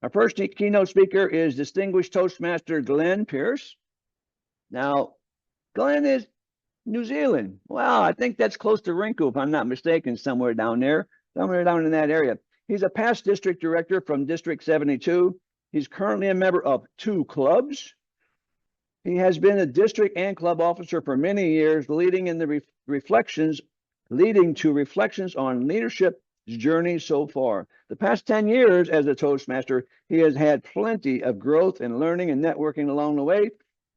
Our first keynote speaker is distinguished Toastmaster Glenn Pierce. Now, Glenn is New Zealand. Wow, I think that's close to Rinku, if I'm not mistaken, somewhere down there, somewhere down in that area. He's a past district director from District 72. He's currently a member of 2 clubs. He has been a district and club officer for many years, leading to reflections on leadership journey so far. The past 10 years as a Toastmaster, he has had plenty of growth and learning and networking along the way,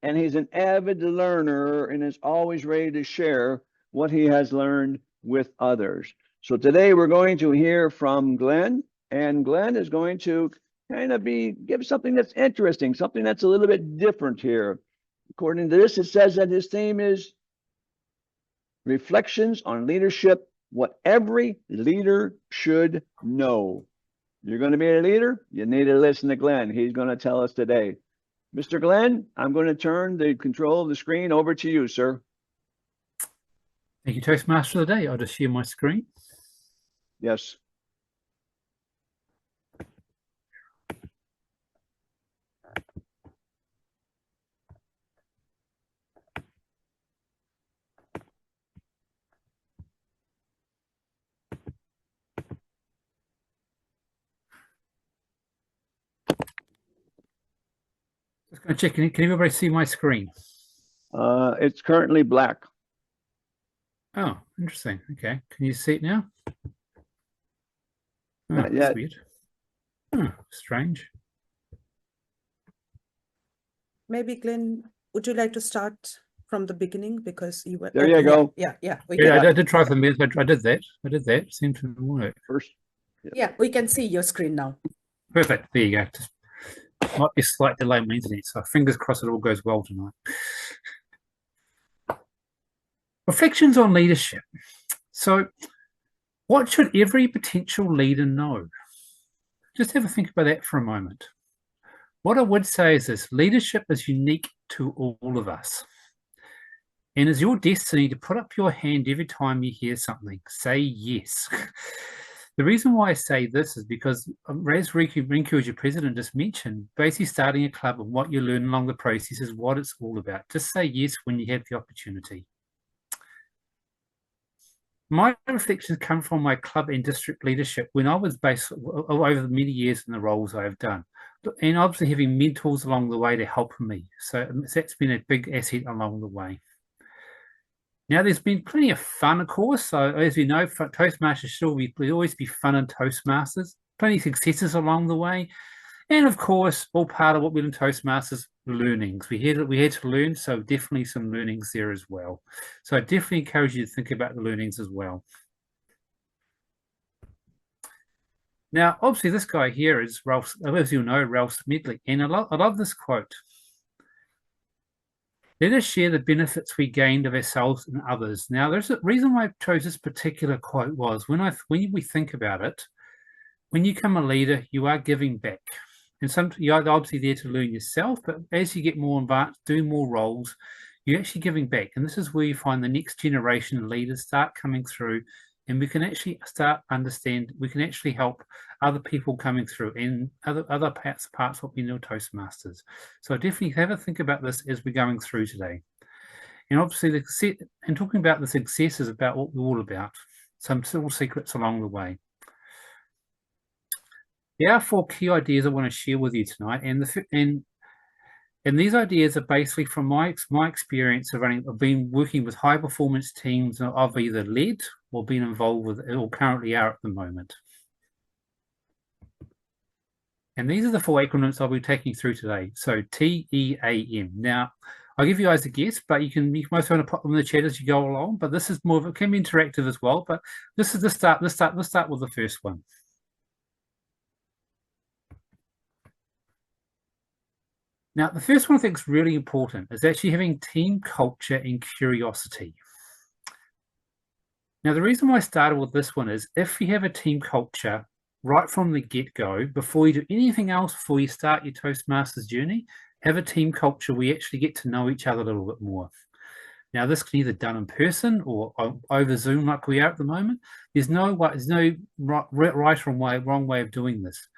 and he's an avid learner and is always ready to share what he has learned with others. So today we're going to hear from Glenn, and Glenn is going to kind of give something that's interesting, something that's a little bit different here. According to this, it says that his theme is Reflections on Leadership, What Every Leader Should Know. You're going to be a leader? You need to listen to Glenn. He's going to tell us today. Mr. Glenn, I'm going to turn the control of the screen over to you, sir. Thank you, Toastmaster of the Day. I'll just share my screen. Yes. Just going to check. Can everybody see my screen? It's currently black. Oh, interesting. Okay. Can you see it now? Oh, Not yet. that's weird. Oh, strange. Maybe, Glenn, would you like to start from the beginning, because you were There you go. Yeah. I did try for a minute. I did that. Seemed to work. First. Yeah, we can see your screen now. Perfect. There you go. Just might be a slight delay on my internet, so fingers crossed it all goes well tonight. Reflections on leadership. So, what should every potential leader know? Just have a think about that for a moment. What I would say is this: leadership is unique to all of us. And it's your destiny to put up your hand every time you hear something. Say yes. The reason why I say this is because, as Rinku, as your president, just mentioned, basically starting a club and what you learn along the process is what it's all about. Just say yes when you have the opportunity. My reflections come from my club and district leadership when I was based over the many years in the roles I have done. And obviously having mentors along the way to help me. So that's been a big asset along the way. Now, there's been plenty of fun, of course. So, as we know, Toastmasters will always be fun in Toastmasters. Plenty of successes along the way. And, of course, all part of what we do in Toastmasters, learnings. We had to learn, so definitely some learnings there as well. So I definitely encourage you to think about the learnings as well. Now, obviously, this guy here is Ralph, as you know, Ralph Smedley. And I love this quote. Let us share the benefits we gained of ourselves and others. Now, there's a reason why I chose this particular quote was when we think about it, when you become a leader, you are giving back. And you're obviously there to learn yourself, but as you get more advanced, doing more roles, you're actually giving back. And this is where you find the next generation of leaders start coming through, and we can actually start we can actually help other people coming through and other parts what we know Toastmasters. So definitely have a think about this as we're going through today. And obviously, talking about the success is about what we're all about. Some little secrets along the way. There are 4 key ideas I want to share with you tonight, and these ideas are basically from my experience of being working with high performance teams I've either led or been involved with or currently are at the moment. And these are the 4 acronyms I'll be taking you through today. So TEAM. Now, I'll give you guys a guess, but you most want to pop them in the chat as you go along. But this is more of it can be interactive as well. But this is the start. Let's start with the first one. Now, the first one I think is really important is actually having team culture and curiosity. Now, the reason why I started with this one is if you have a team culture right from the get-go, before you do anything else, before you start your Toastmasters journey, have a team culture where you actually get to know each other a little bit more. Now, this can either be done in person or over Zoom like we are at the moment. There's no right or wrong way of doing this.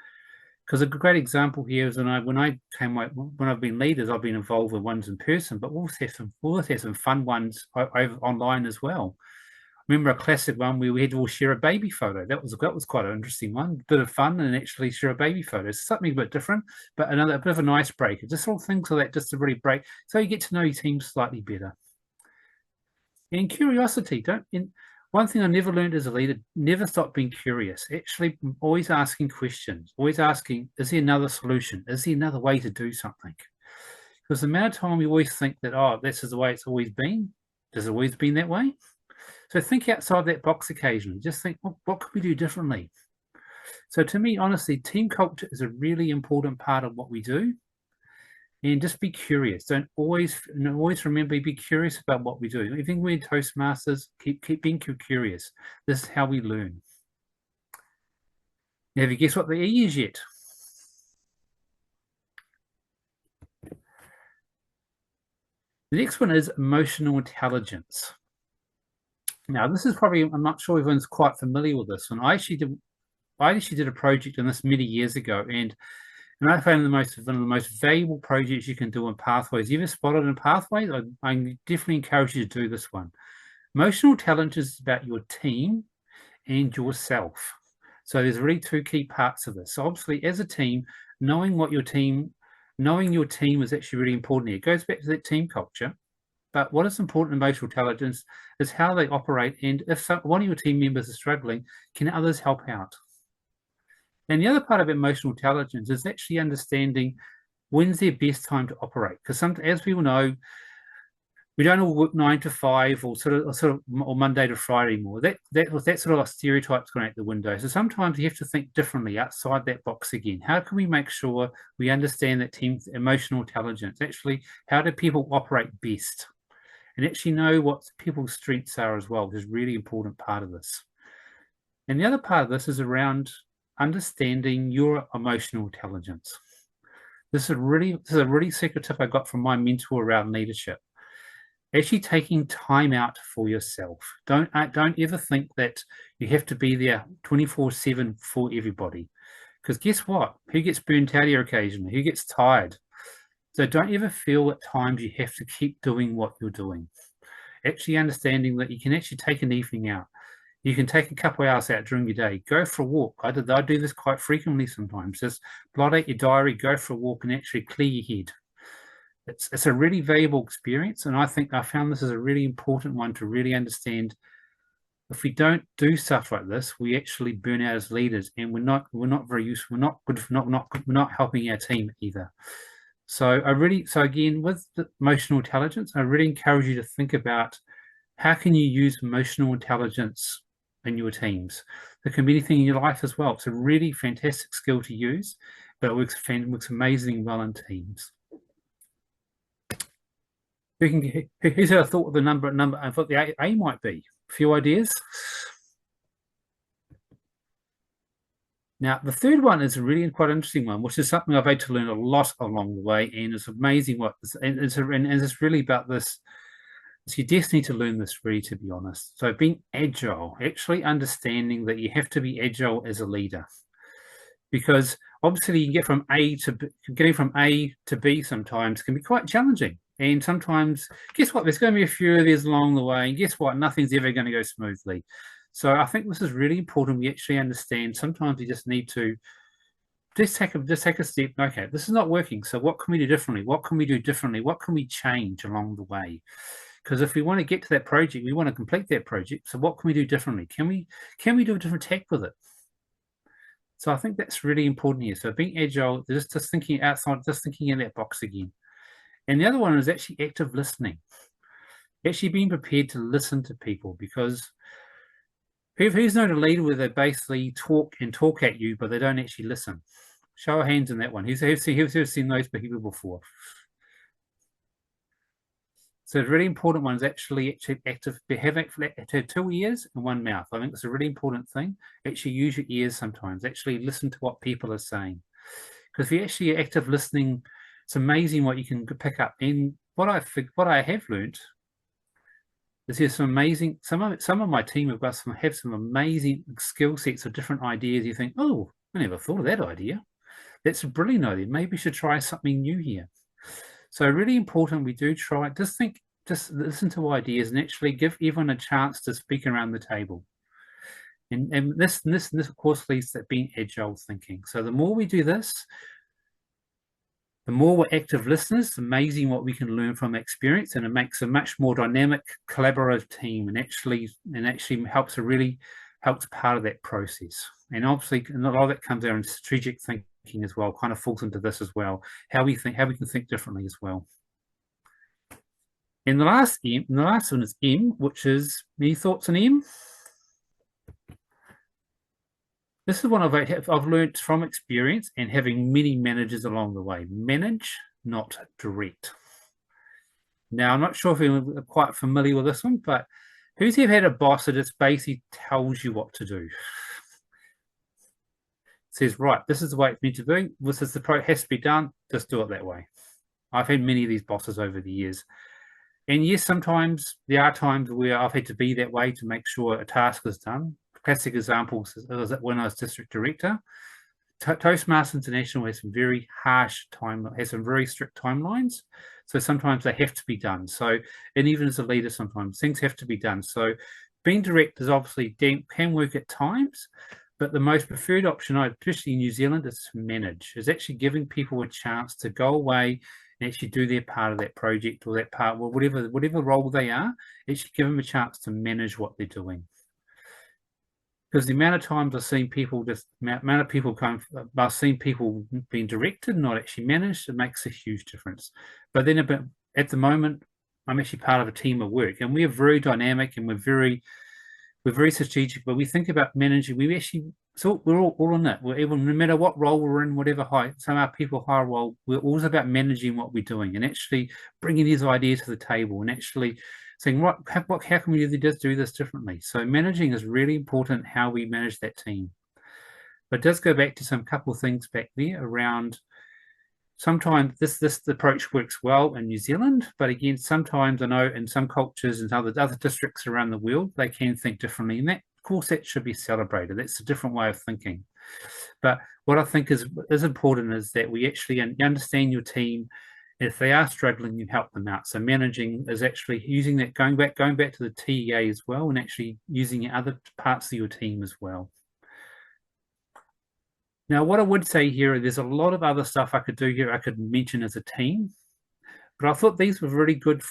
Because a great example here is when I've been leaders, I've been involved with ones in person, but we'll also have some fun ones over online as well. Remember a classic one where we had to all share a baby photo. That was quite an interesting one, bit of fun, and actually share a baby photo. It's something a bit different, but a bit of an icebreaker. Just all things like that, just to really break, so you get to know your team slightly better. And curiosity, one thing I never learned as a leader, never stop being curious. Actually, always asking questions, always asking, is there another solution? Is there another way to do something? Because the amount of time we always think that, oh, this is the way it's always been. Has it always been that way? So think outside that box occasionally. Just think, well, what could we do differently? So to me, honestly, team culture is a really important part of what we do. And just be curious. Don't always remember, be curious about what we do. Even when Toastmasters, keep being curious. This is how we learn. Now, have you guessed what the E is yet? The next one is emotional intelligence. Now, this is probably, I'm not sure everyone's quite familiar with this one. I actually did a project on this many years ago, and I found one of the most valuable projects you can do on Pathways. You ever spotted in Pathways? I definitely encourage you to do this one. Emotional intelligence is about your team and yourself. So there's really two key parts of this. So obviously, as a team, knowing your team is actually really important here. It goes back to that team culture. But what is important in emotional intelligence is how they operate, and if one of your team members is struggling, can others help out? And the other part of emotional intelligence is actually understanding when's their best time to operate. Because as we all know, we don't all work 9 to 5 or Monday to Friday anymore. That sort of stereotype's going out the window. So sometimes you have to think differently outside that box again. How can we make sure we understand that team's emotional intelligence? Actually, how do people operate best? And actually know what people's strengths are as well, which is a really important part of this. And the other part of this is around understanding your emotional intelligence. This is a really secret tip I got from my mentor around leadership. Actually taking time out for yourself. Don't ever think that you have to be there 24/7 for everybody. Because guess what? Who gets burnt out here occasionally? Who gets tired? So don't ever feel at times you have to keep doing what you're doing. Actually understanding that you can actually take an evening out. You can take a couple of hours out during your day. Go for a walk. I do this quite frequently sometimes. Just blot out your diary, go for a walk, and actually clear your head. It's a really valuable experience, and I think I found this is a really important one to really understand. If we don't do stuff like this, we actually burn out as leaders, and we're not very useful. We're not helping our team either. So again, with the emotional intelligence, I really encourage you to think about how can you use emotional intelligence in your teams. There can be anything in your life as well. It's a really fantastic skill to use, but it works amazingly well in teams. Who's had a thought of the number and what the A might be? A few ideas? Now, the third one is a really quite interesting one, which is something I've had to learn a lot along the way, and it's amazing it's really about this. It's your destiny to learn this, really, to be honest. So being agile, actually understanding that you have to be agile as a leader, because obviously you can getting from A to B sometimes can be quite challenging. And sometimes, guess what? There's going to be a few of these along the way, and guess what? Nothing's ever going to go smoothly. So I think this is really important. We actually understand sometimes we just need to just take a step. Okay, this is not working. So what can we do differently? What can we do differently? What can we change along the way? Because if we want to get to that project, we want to complete that project. So what can we do differently? Can we do a different tack with it? So I think that's really important here. So being agile, just thinking outside, just thinking in that box again. And the other one is actually active listening. Actually being prepared to listen to people, because who's known a leader where they basically talk at you, but they don't actually listen? Show of hands in that one. Who's seen those people before? So the really important one is actually active. Have 2 ears and 1 mouth. I think it's a really important thing. Actually use your ears sometimes. Actually listen to what people are saying. Because if you're actually active listening, it's amazing what you can pick up. And what I have learned is there's some amazing. Some of my team have some amazing skill sets of different ideas. You think, oh, I never thought of that idea. That's a brilliant idea. Maybe we should try something new here. So really important, we do try, just listen to ideas and actually give everyone a chance to speak around the table. And this of course leads to being agile thinking. So the more we do this, the more we're active listeners. It's amazing what we can learn from experience, and it makes a much more dynamic, collaborative team, and actually helps part of that process. And obviously, a lot of that comes out in strategic thinking as well. Kind of falls into this as well. How we can think differently as well. And the last one is M, which is, any thoughts on M? This is one I've learned from experience and having many managers along the way. Manage, not direct. Now, I'm not sure if you're quite familiar with this one, but who's ever had a boss that just basically tells you what to do? Says, right, this is the way it's meant to be. This is the approach, has to be done. Just do it that way. I've had many of these bosses over the years. And yes, sometimes there are times where I've had to be that way to make sure a task is done. Classic examples is when I was district director. Toastmasters International has some very very strict timelines. So sometimes they have to be done. So, and even as a leader, sometimes things have to be done. So being direct is obviously can work at times, but the most preferred option, especially in New Zealand, is to manage. Is actually giving people a chance to go away and actually do their part of that project or that part, or whatever role they are, actually give them a chance to manage what they're doing. Because the amount of times I've seen people I've seen people being directed, not actually managed, it makes a huge difference. But then at the moment, I'm actually part of a team of work, and we're very dynamic and we're very strategic. But we think about managing. We're all in it. No matter what role we're in, whatever height. Some of our people higher role, we're always about managing what we're doing and actually bringing these ideas to the table and actually saying, how can we just do this differently? So managing is really important, how we manage that team. But it does go back to some couple of things back there around. Sometimes this approach works well in New Zealand, but again, sometimes I know in some cultures and other districts around the world, they can think differently, and that, of course, that should be celebrated. That's a different way of thinking. But what I think is important is that we actually understand your team. If they are struggling, you help them out. So managing is actually using that, going back to the TEA as well, and actually using other parts of your team as well. Now, what I would say here, there's a lot of other stuff I could do here. I could mention as a team, but I thought these were really good,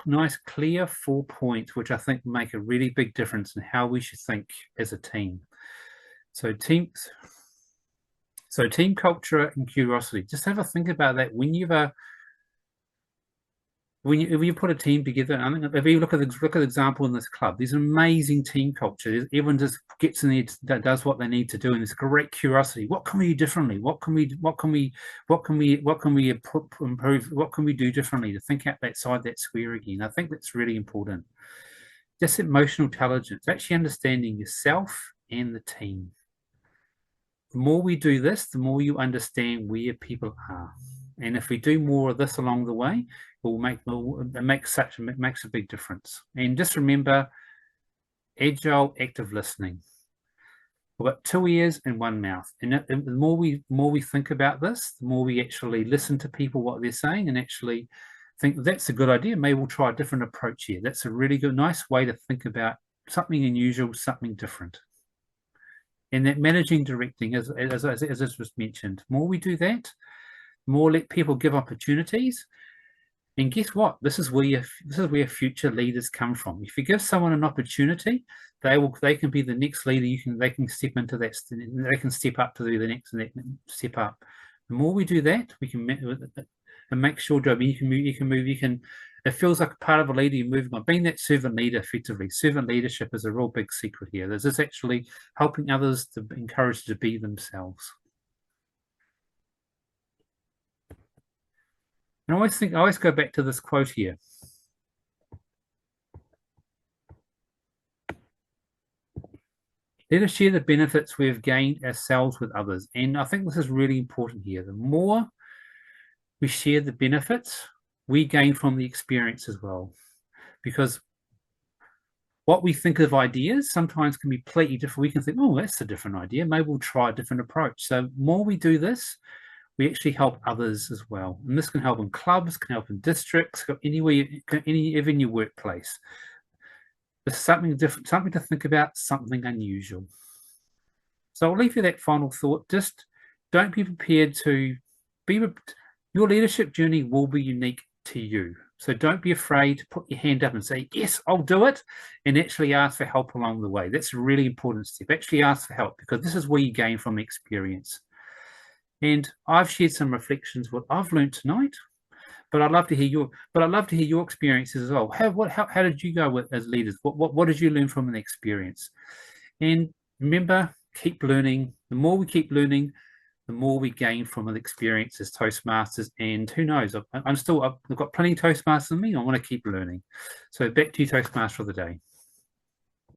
nice, clear 4 points, which I think make a really big difference in how we should think as a team. So team culture and curiosity. Just have a think about that when you put a team together. I think if you look at the example in this club, there's an amazing team culture. Everyone just gets in there, does what they need to do, and there's great curiosity. What can we do differently? What can we improve? What can we do differently to think out that side that square again? I think that's really important. Just emotional intelligence, actually understanding yourself and the team. The more we do this, the more you understand where people are. And if we do more of this along the way, it makes a big difference. And just remember, agile, active listening. We've got 2 ears and 1 mouth. And the more we think about this, the more we actually listen to people, what they're saying, and actually think that's a good idea. Maybe we'll try a different approach here. That's a really good, nice way to think about something unusual, something different. And that managing, directing, as was mentioned, more we do that, more let people give opportunities. And guess what? This is where future leaders come from. If you give someone an opportunity, they can be the next leader. They can step into that. They can step up to do the next step up. The more we do that, we can make sure. You can move. It feels like a part of a leader you're moving on. Being that servant leader effectively. Servant leadership is a real big secret here. This is actually helping others to encourage to be themselves. And I always go back to this quote here. Let us share the benefits we've gained ourselves with others. And I think this is really important here. The more we share the benefits, we gain from the experience as well. Because what we think of ideas sometimes can be completely different. We can think, oh, that's a different idea. Maybe we'll try a different approach. So the more we do this, we actually help others as well. And this can help in clubs, can help in districts, anywhere, even in your workplace. There's something different, something to think about, something unusual. So I'll leave you that final thought. Just don't be prepared to be, your leadership journey will be unique to you. So don't be afraid to put your hand up and say, yes, I'll do it, and actually ask for help along the way. That's a really important step. Actually ask for help, because this is where you gain from experience. And I've shared some reflections, what I've learned tonight, but I'd love to hear your experiences as well. How did you go with as leaders? What did you learn from an experience? And remember, keep learning. The more we keep learning, the more we gain from an experience as Toastmasters. And who knows, I've got plenty of Toastmasters in me. I want to keep learning. So back to you, Toastmaster of the day.